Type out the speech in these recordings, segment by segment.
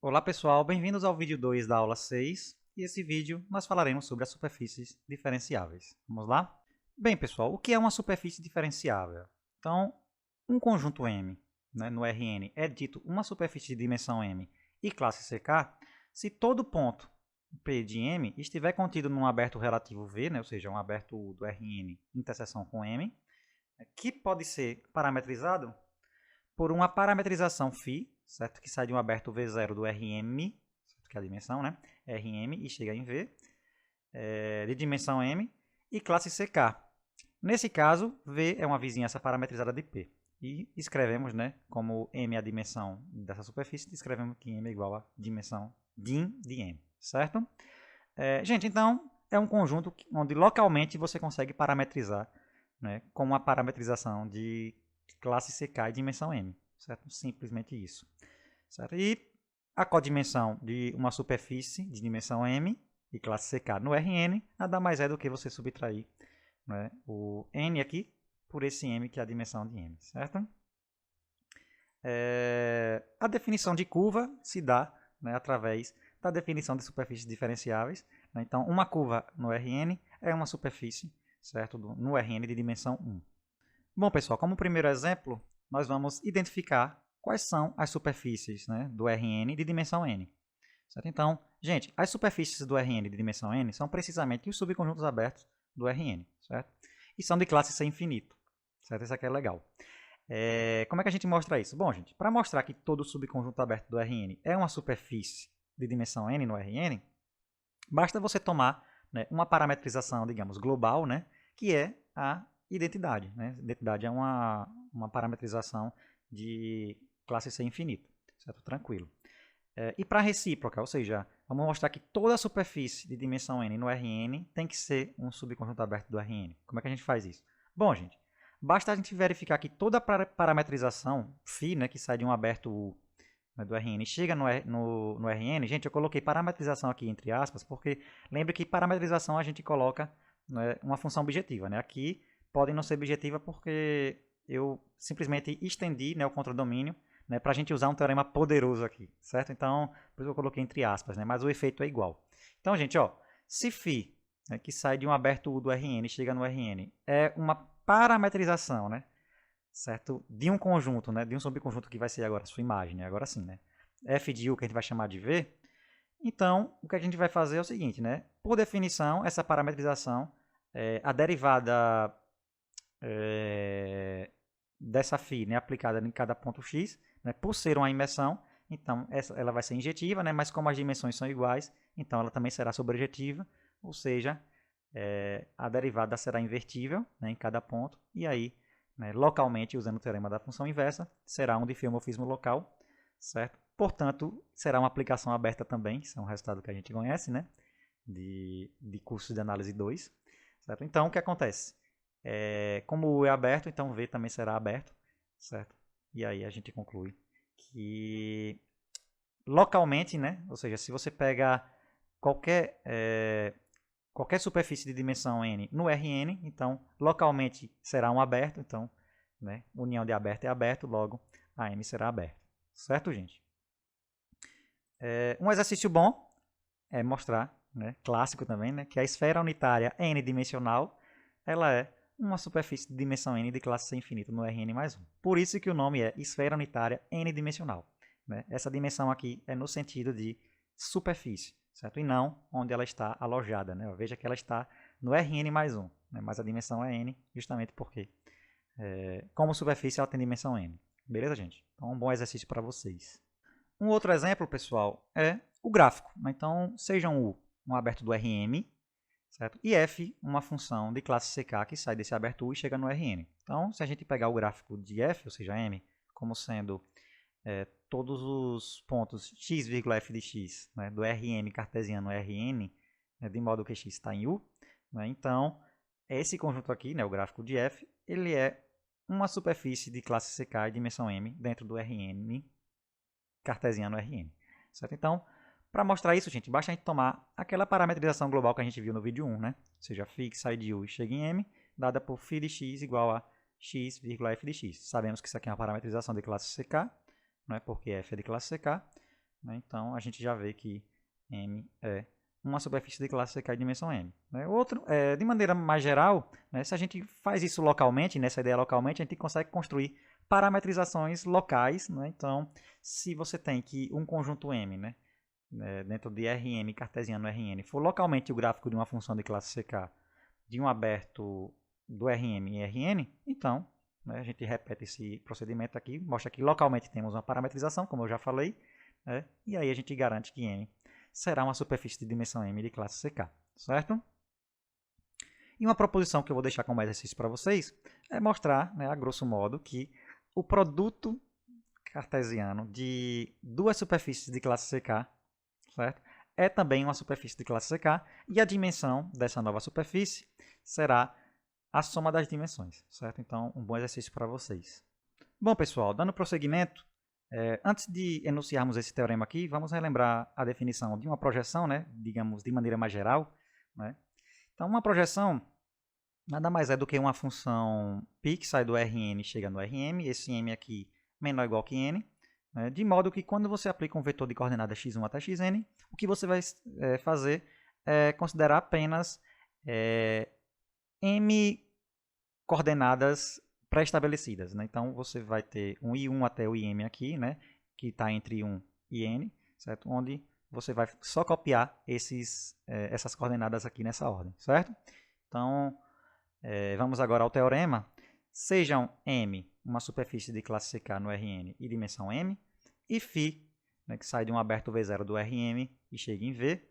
Olá pessoal, bem-vindos ao vídeo 2 da aula 6 e esse vídeo nós falaremos sobre as superfícies diferenciáveis. Vamos lá? Bem pessoal, o que é uma superfície diferenciável? Então, um conjunto M no Rn é dito uma superfície de dimensão M e classe CK se todo ponto P de M estiver contido num aberto relativo V, ou seja, um aberto U do Rn interseção com M, que pode ser parametrizado por uma parametrização φ, certo? Que sai de um aberto V0 do Rm, certo? Que é a dimensão, né? Rm e chega em V, de dimensão M, e classe CK. Nesse caso, V é uma vizinhança parametrizada de P. E escrevemos, né, como M é a dimensão dessa superfície, escrevemos que M é igual a dimensão dim de M, certo? Gente, então, é um conjunto onde localmente você consegue parametrizar, né, com uma parametrização de classe CK e dimensão M, certo? Simplesmente isso, certo? E a codimensão de uma superfície de dimensão M e classe CK no Rn nada mais é do que você subtrair, né, o N aqui por esse M que é a dimensão de M, certo? A definição de curva se dá, né, através da definição de superfícies diferenciáveis. Né? Então, uma curva no Rn é uma superfície, certo, no Rn de dimensão 1. Bom, pessoal, como primeiro exemplo, nós vamos identificar quais são as superfícies, né, do Rn de dimensão n. Certo? Então, gente, as superfícies do Rn de dimensão n são precisamente os subconjuntos abertos do Rn, certo? E são de classe C infinito, certo? Isso aqui é legal. Como é que a gente mostra isso? Bom, gente, para mostrar que todo subconjunto aberto do Rn é uma superfície de dimensão n no Rn, basta você tomar, né, uma parametrização, digamos, global, né, que é a identidade. Né? Identidade é uma parametrização de classe C infinito, certo? Tranquilo. E para recíproca, ou seja, vamos mostrar que toda a superfície de dimensão n no Rn tem que ser um subconjunto aberto do Rn. Como é que a gente faz isso? Bom, gente, basta a gente verificar que toda a parametrização φ, né, que sai de um aberto U, né, do Rn, chega no Rn. Gente, eu coloquei parametrização aqui entre aspas, porque lembre que parametrização a gente coloca, né, uma função objetiva. Né? Aqui pode não ser objetiva porque eu simplesmente estendi, né, o contradomínio, né, para a gente usar um teorema poderoso aqui, certo? Então, por isso eu coloquei entre aspas, né, mas o efeito é igual. Então, gente, ó, se φ, né, que sai de um aberto U do Rn e chega no Rn, é uma parametrização, né, certo? De um conjunto, né, de um subconjunto que vai ser agora a sua imagem, né, agora sim, né, f de U que a gente vai chamar de V. Então, o que a gente vai fazer é o seguinte, né, por definição, essa parametrização, a derivada dessa φ, né, aplicada em cada ponto x, né, por ser uma imersão, então ela vai ser injetiva, né, mas como as dimensões são iguais, então ela também será sobrejetiva, ou seja, a derivada será invertível, né, em cada ponto, e aí, né, localmente, usando o teorema da função inversa, será um diffeomorfismo local, certo? Portanto, será uma aplicação aberta também, isso é um resultado que a gente conhece, né, de curso de análise 2, certo? Então, o que acontece? Como o U é aberto, então V também será aberto, certo? E aí a gente conclui que localmente, né? Ou seja, se você pega qualquer qualquer superfície de dimensão n no Rn, então localmente será um aberto, então, né, união de aberto é aberto, logo a M será aberto. Certo, gente? Um exercício bom é mostrar, né, clássico também, né, que a esfera unitária n-dimensional ela é uma superfície de dimensão n de classe C infinito no Rn mais 1. Por isso que o nome é esfera unitária n-dimensional. Né? Essa dimensão aqui é no sentido de superfície, certo? E não onde ela está alojada. Né? Veja que ela está no Rn mais 1, né? Mas a dimensão é n justamente porque, como superfície, ela tem dimensão n. Beleza, gente? Então, um bom exercício para vocês. Um outro exemplo, pessoal, é o gráfico. Né? Então, sejam U um aberto do Rm, certo? E f, uma função de classe CK que sai desse aberto U e chega no Rn. Então, se a gente pegar o gráfico de f, ou seja, m, como sendo todos os pontos x, f de x, né, do Rm cartesiano Rn, né, de modo que x está em U, né, então, esse conjunto aqui, né, o gráfico de f, ele é uma superfície de classe CK e dimensão m dentro do Rn cartesiano Rn. Certo? Então, para mostrar isso, gente, basta a gente tomar aquela parametrização global que a gente viu no vídeo 1, né? Ou seja, φ que sai de U e chega em M, dada por φ de x igual a x, f de x. Sabemos que isso aqui é uma parametrização de classe CK, né? Porque f é de classe CK. né? Então, a gente já vê que M é uma superfície de classe CK de dimensão M. Né? Outro, de maneira mais geral, né, se a gente faz isso localmente, nessa ideia localmente, a gente consegue construir parametrizações locais. Né? Então, se você tem que um conjunto M, né, dentro de Rm cartesiano Rn, for localmente o gráfico de uma função de classe CK de um aberto do Rm em Rn, então, né, a gente repete esse procedimento aqui, mostra que localmente temos uma parametrização, como eu já falei, né, e aí a gente garante que M será uma superfície de dimensão M de classe CK, certo? E uma proposição que eu vou deixar como exercício para vocês é mostrar, né, a grosso modo, que o produto cartesiano de duas superfícies de classe CK, certo? É também uma superfície de classe CK e a dimensão dessa nova superfície será a soma das dimensões, certo? Então, um bom exercício para vocês. Bom, pessoal, dando prosseguimento, antes de enunciarmos esse teorema aqui, vamos relembrar a definição de uma projeção, né? Digamos, de maneira mais geral. Né? Então, uma projeção nada mais é do que uma função π que sai do Rn e chega no Rm, esse m aqui menor ou igual que n, né? De modo que quando você aplica um vetor de coordenadas x1 até xn, o que você vai fazer é considerar apenas m coordenadas pré-estabelecidas. Né? Então, você vai ter um I1 até o IM aqui, né? Que está entre 1 e n, certo? Onde você vai só copiar essas coordenadas aqui nessa ordem, certo? Então, vamos agora ao teorema. Sejam M uma superfície de classe CK no Rn e dimensão M, e φ, né, que sai de um aberto V0 do Rm e chega em V,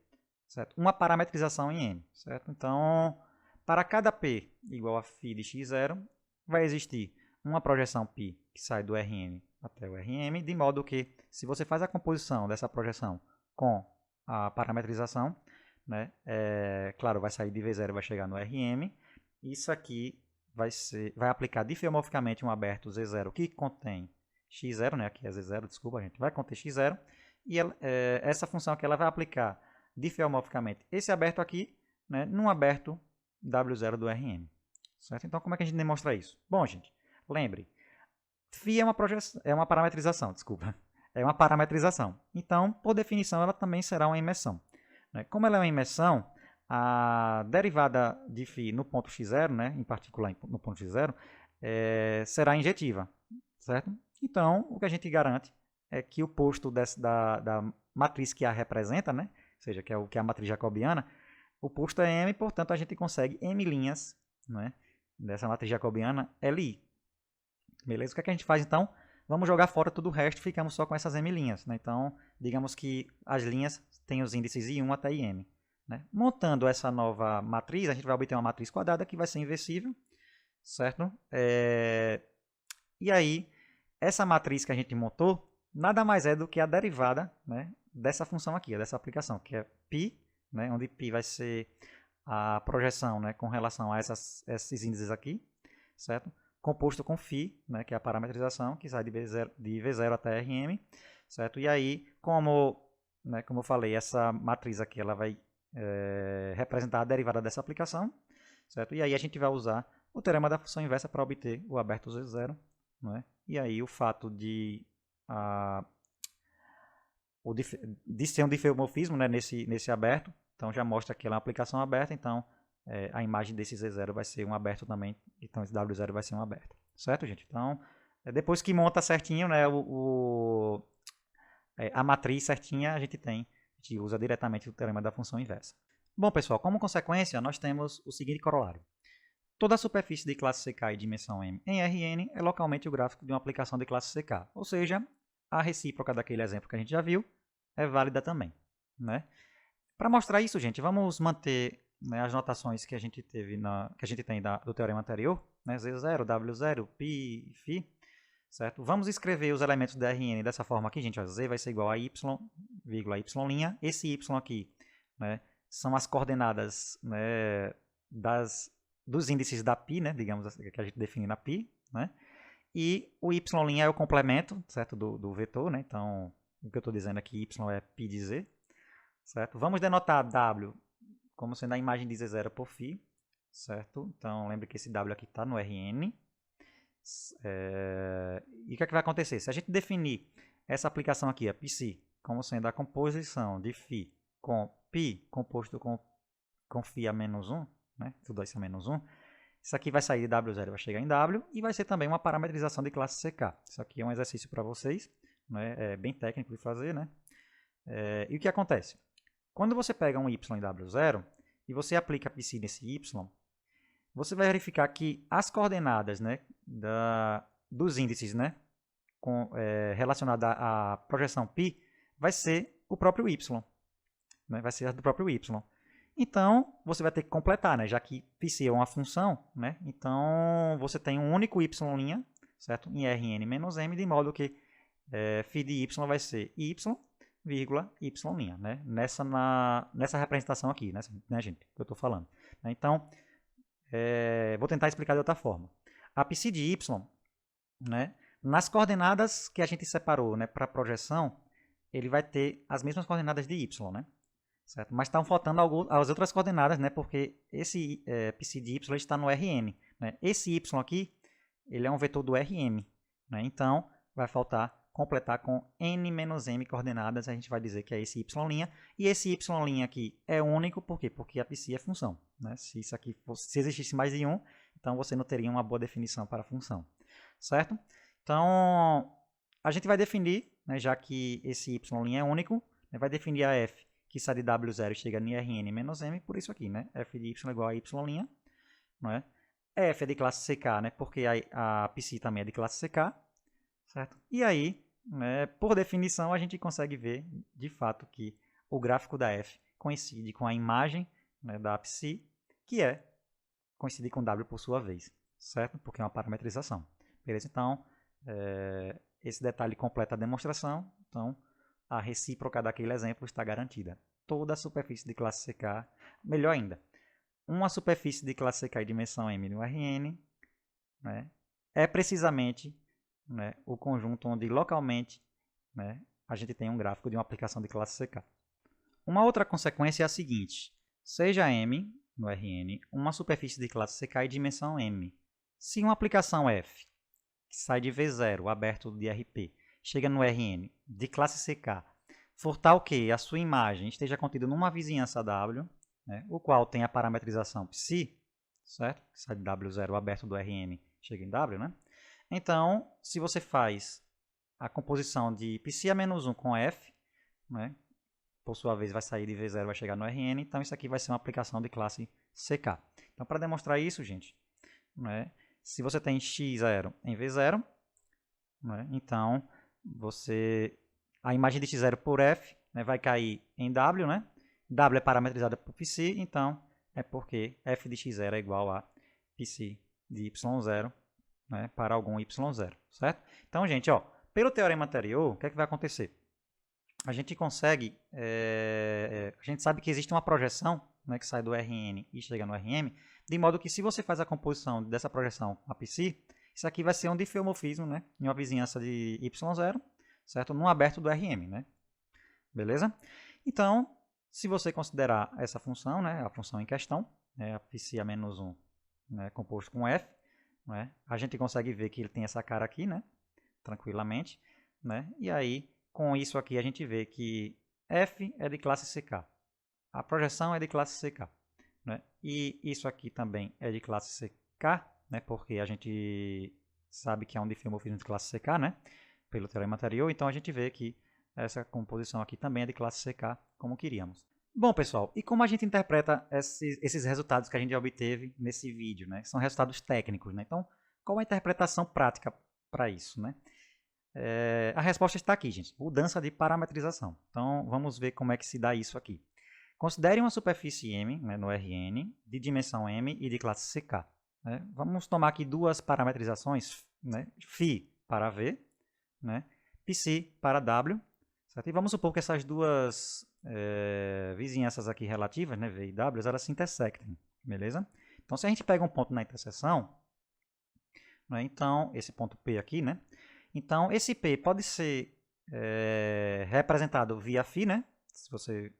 certo? Uma parametrização em M, certo? Então, para cada P igual a φ de x0, vai existir uma projeção π que sai do Rm até o Rm, de modo que, se você faz a composição dessa projeção com a parametrização, né, claro, vai sair de V0 e vai chegar no Rm. Isso aqui vai aplicar diffeomorficamente um aberto Z0 que contém x0, né, aqui é Z0, desculpa, gente, vai conter x0, e essa função aqui ela vai aplicar diffeomorficamente esse aberto aqui, né, num aberto W0 do Rm. Certo? Então, como é que a gente demonstra isso? Bom, gente, lembre, φ é uma parametrização, desculpa. É uma parametrização. Então, por definição, ela também será uma imersão. Né? Como ela é uma imersão, a derivada de φ no ponto x0, né, em particular no ponto x0, será injetiva. Certo? Então, o que a gente garante é que o posto da matriz que a representa, né, ou seja, que é a matriz jacobiana, o posto é M, portanto, a gente consegue M linhas, né, dessa matriz jacobiana Li. Beleza? O que é que a gente faz, então? Vamos jogar fora todo o resto e ficamos só com essas M linhas. Né? Então, digamos que as linhas têm os índices I1 até IM. Né? Montando essa nova matriz, a gente vai obter uma matriz quadrada que vai ser inversível. Certo? E aí, essa matriz que a gente montou, nada mais é do que a derivada, né, dessa função aqui, dessa aplicação, que é π, né, onde π vai ser a projeção, né, com relação a esses índices aqui, certo? Composto com φ, né, que é a parametrização, que sai de V0 até Rm, certo? E aí, como eu falei, essa matriz aqui ela vai representar a derivada dessa aplicação, certo? E aí a gente vai usar o teorema da função inversa para obter o aberto Z0, né? E aí o fato de ser um diffeomorfismo, né, nesse aberto, então já mostra que ela é uma aplicação aberta, então a imagem desse Z0 vai ser um aberto também, então esse W0 vai ser um aberto. Certo, gente? Então, depois que monta certinho, né, a matriz certinha, a gente usa diretamente o teorema da função inversa. Bom, pessoal, como consequência, nós temos o seguinte corolário. Toda a superfície de classe CK e dimensão M em Rn é localmente o gráfico de uma aplicação de classe CK, ou seja, a recíproca daquele exemplo que a gente já viu é válida também. Né? Para mostrar isso, gente, vamos manter, né, as notações que a gente tem do teorema anterior, né, Z0, W0, π, φ, certo? Vamos escrever os elementos da Rn dessa forma aqui, gente. Ó, Z vai ser igual a y, vírgula y'. Esse y aqui, né, são as coordenadas, né, dos índices da π, né, digamos que a gente define na π, né? E o y' é o complemento, certo, do vetor, né? Então, o que eu estou dizendo aqui, y é π de z, certo? Vamos denotar w como sendo a imagem de z0 por φ, certo? Então, lembre que esse w aqui está no Rn. E o que é que vai acontecer? Se a gente definir essa aplicação aqui, a psi, como sendo a composição de φ com π composto com φ a menos 1, né? Tudo isso a menos 1. Isso aqui vai sair de W0 e vai chegar em W, e vai ser também uma parametrização de classe CK. Isso aqui é um exercício para vocês, né? É bem técnico de fazer, né? E o que acontece? Quando você pega um y em W0 e você aplica π nesse y, você vai verificar que as coordenadas, né, dos índices, né, relacionadas à projeção π vai ser o próprio y, né, vai ser a do próprio y. Então, você vai ter que completar, né? Já que πc é uma função, né? Então, você tem um único y', certo? Em Rn menos m, de modo que φ de y vai ser y, vírgula, y', né? Nessa representação aqui, né, gente? Que eu estou falando. Então, vou tentar explicar de outra forma. A πc de y, né? Nas coordenadas que a gente separou, né, para a projeção, ele vai ter as mesmas coordenadas de y, né? Certo? Mas estão faltando as outras coordenadas, né? Porque esse πc de y está no Rn. Né? Esse y aqui, ele é um vetor do Rm. Né? Então, vai faltar completar com n menos m coordenadas. A gente vai dizer que é esse y'. E esse y' aqui é único, por quê? Porque a πc é função. Né? Se isso aqui se existisse mais de um, então você não teria uma boa definição para a função. Certo? Então, a gente vai definir, né, já que esse y' é único, né, vai definir a f que sai de W0 e chega em Rn menos m, por isso aqui, né? F de y igual a y', não é? F é de classe CK, né? Porque a πc também é de classe CK, certo? E aí, né, por definição, a gente consegue ver, de fato, que o gráfico da F coincide com a imagem, né, da πc, que coincide com W por sua vez, certo? Porque é uma parametrização. Beleza? Então, esse detalhe completa a demonstração. Então, a recíproca daquele exemplo está garantida. Toda a superfície de classe CK, melhor ainda, uma superfície de classe CK de dimensão m no Rn, né, é precisamente, né, o conjunto onde localmente, né, a gente tem um gráfico de uma aplicação de classe CK. Uma outra consequência é a seguinte: seja m no Rn uma superfície de classe CK de dimensão m. Se uma aplicação f, que sai de V0 aberto de RP, chega no Rn de classe CK, for tal que a sua imagem esteja contida numa vizinhança W, né, o qual tem a parametrização psi, certo? Que sai de W0 aberto do Rn, chega em W, né? Então, se você faz a composição de psi a menos 1 com f, né, por sua vez vai sair de V0 e vai chegar no Rn, então isso aqui vai ser uma aplicação de classe CK. Então, para demonstrar isso, gente, né, se você tem x0 em V0, né, então a imagem de x0 por f, né, vai cair em w, né? W é parametrizada por psi, então é porque f de x0 é igual a psi de y0, né, para algum y0, certo? Então, gente, ó, pelo teorema anterior, o que é que vai acontecer? A gente consegue, a gente sabe que existe uma projeção, né, que sai do Rn e chega no Rm, de modo que se você faz a composição dessa projeção a psi, isso aqui vai ser um diffeomorfismo, né, em uma vizinhança de y0, certo? Num aberto do Rm, né? Beleza? Então, se você considerar essa função, né, a função em questão, né, a psi a menos 1, né, composto com f, né, a gente consegue ver que ele tem essa cara aqui, né, tranquilamente, né? E aí, com isso aqui, a gente vê que f é de classe CK. A projeção é de classe CK. Né? E isso aqui também é de classe CK, né, porque a gente sabe que é um diffeomorfismo de classe CK, né, pelo teorema anterior. Então, a gente vê que essa composição aqui também é de classe CK, como queríamos. Bom, pessoal, e como a gente interpreta esses resultados que a gente obteve nesse vídeo? Né? São resultados técnicos. Né? Então, qual a interpretação prática para isso? Né? A resposta está aqui, gente. Mudança de parametrização. Então, vamos ver como é que se dá isso aqui. Considere uma superfície M, né, no Rn, de dimensão M e de classe CK. Né? Vamos tomar aqui duas parametrizações, né? φ para V, né? psi para W. Certo? E vamos supor que essas duas vizinhanças aqui relativas, né, V e W, elas se intersectem. Beleza? Então, se a gente pega um ponto na interseção, né, então, esse ponto P aqui, né? Então, esse P pode ser representado via φ, né? Se você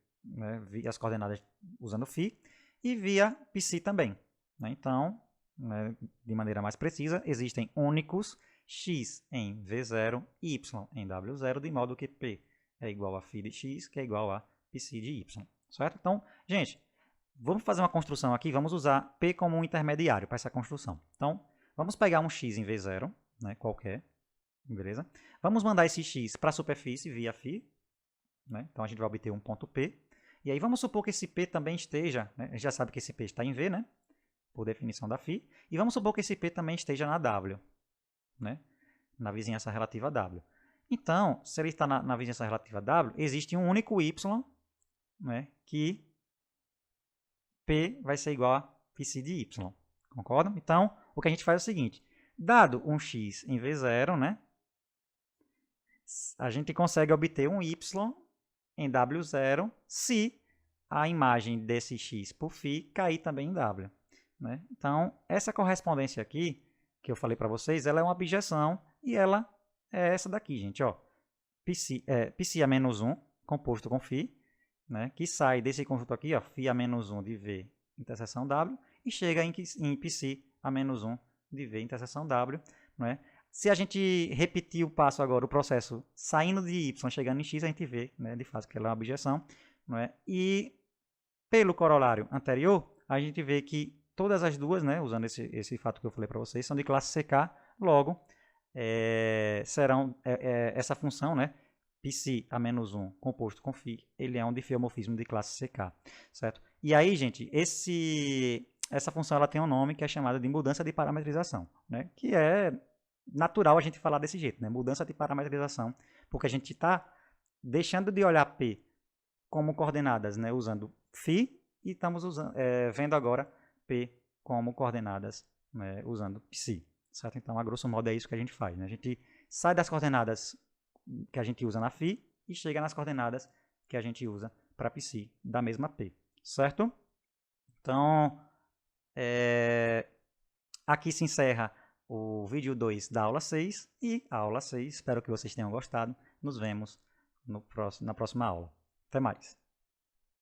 via as coordenadas usando φ, e via psi também. Né? Então, né, de maneira mais precisa, existem únicos x em V0 e y em W0, de modo que P é igual a φ de x, que é igual a psi de y, certo? Então, gente, vamos fazer uma construção aqui, vamos usar P como um intermediário para essa construção. Então, vamos pegar um x em V0, né, qualquer, beleza? Vamos mandar esse x para a superfície via φ, né? Então, a gente vai obter um ponto P. E aí, vamos supor que esse P também esteja, né? A gente já sabe que esse P está em V, né? Por definição da φ. E vamos supor que esse P também esteja na W, né? Na vizinhança relativa a W. Então, se ele está na vizinhança relativa a W, existe um único y, né? Que P vai ser igual a psi de y. Concordam? Então, o que a gente faz é o seguinte. Dado um x em V0, né? A gente consegue obter um y em W0 se a imagem desse x por φ cair também em W. Né? Então, essa correspondência aqui, que eu falei para vocês, ela é uma objeção e ela é essa daqui, gente. Ó. Psi a menos 1, composto com φ, né? Que sai desse conjunto aqui, ó, φ a menos 1 de V interseção W, e chega em psi a menos 1 de V interseção W. Né? Se a gente repetir o passo agora, o processo saindo de y, chegando em x, a gente vê, né, de fato, que ela é uma objeção. Né? E pelo corolário anterior, a gente vê que todas as duas, né, usando esse fato que eu falei para vocês, são de classe CK, logo serão essa função, né, psi a menos 1 composto com φ, ele é um diffeomorfismo de classe CK, certo? E aí, gente, essa função ela tem um nome que é chamada de mudança de parametrização, né, que é natural a gente falar desse jeito, né, mudança de parametrização, porque a gente está deixando de olhar P como coordenadas, né, usando φ, e estamos vendo agora P como coordenadas, né, usando psi, certo? Então, a grosso modo, é isso que a gente faz. Né? A gente sai das coordenadas que a gente usa na φ e chega nas coordenadas que a gente usa para psi da mesma P, certo? Então, aqui se encerra o vídeo 2 da aula 6 e a aula 6. Espero que vocês tenham gostado. Nos vemos na próxima aula. Até mais!